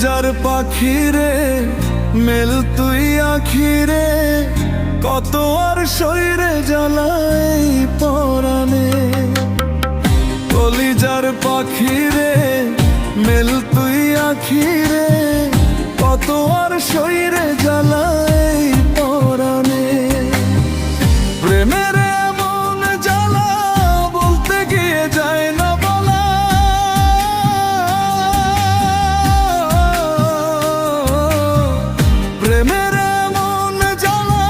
কলিজার পাখিরে মেল তুই আখিরে, কত আর শরীরে জ্বালাই পরাণে। কলিজার পাখিরে মেল তুই আখিরে, কত আর শরীরে জ্বালাই পরাণে। প্রেমের এমন জ্বালা বলতে গিয়ে যায় না বলা, প্রেমের এমন জ্বালা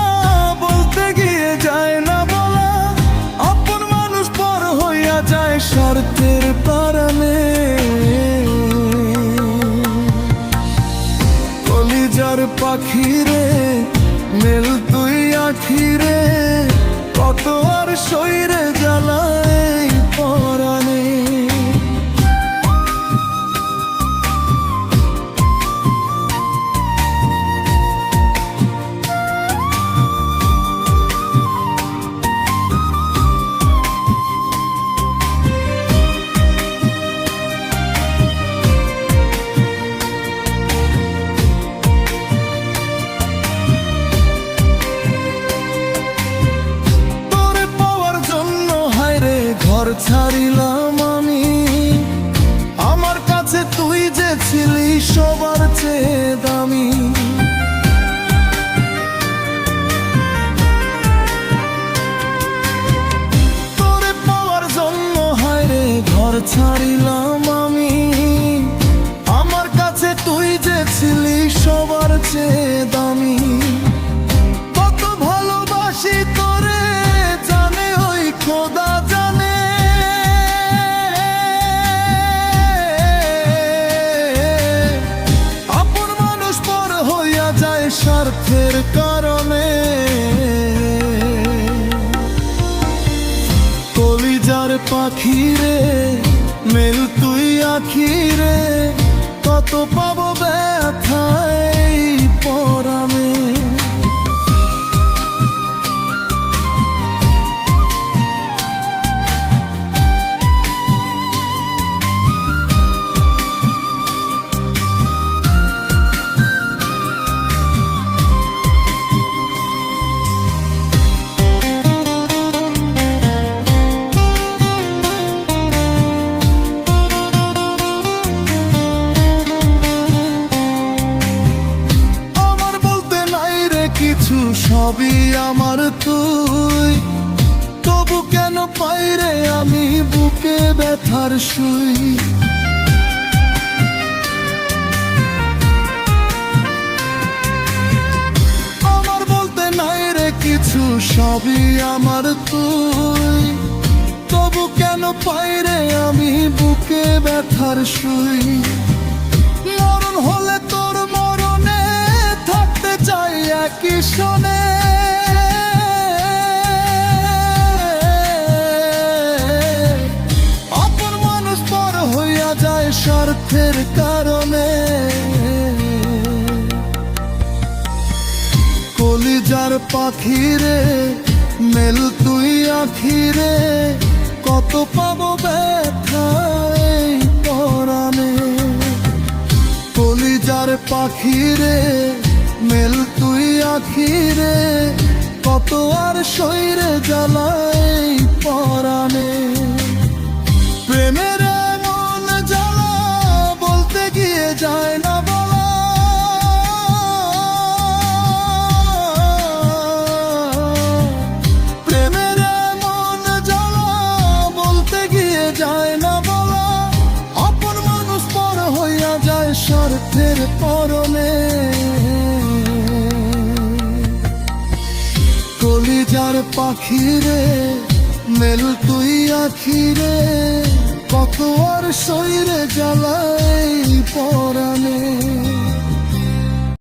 বলতে গিয়ে যায় না বলা। আপন মানুষ পর হইয়া যায় স্বার্থের কারণে। কলিজার পাখিরে মেল তুই আখিরে, কত আর শরীরে জ্বালাই পরাণে। ঘর ছাড়িলাম আমি, আমার কাছে তুই যে ছিলি সবার চেয়ে দামি। তোরে পাওয়ার জন্য হায়রে ঘর ছাড়িলাম আমি, আমার কাছে তুই যে ছিলি সবার চেয়ে দামি। কত ভালোবাসি তোরে জানে ওই খোদা জানে। স্বার্থের কারণে কলিজার পাখিরে মেল তুই আখিরে, কত পাবো ব্যথায় পরাণে। কিছু সবই আমার তুই, তবু কেন পাইরে আমি বুকে ব্যথার শুই। আমার বলতে নাই রে কিছু সবই আমার তুই, তবু কেন পাইরে আমি বুকে ব্যথার শুই। মরণ হলে তোর মরণে থাকতে চাই একই শোনে। আপন মানুষ পর হইয়া যায় স্বার্থের কারণে। কলিজার পাখিরে মেল তুই আখিরে, কত পাবো ব্যথায় পরাণে। কলিজার পাখিরে মেল তুই আখিরে, কত আর শরীরে জ্বালাই পরাণে। প্রেমের এমন জ্বালা বলতে গিয়ে যায় না বলা, প্রেমের এমন জ্বালা বলতে গিয়ে যায় না বলা। আপন মানুষ পর হইয়া যায় স্বার্থের পরনে। কলিজার পাখিরে মেল তুই আখিরে, কত আর শরীরে জ্বালা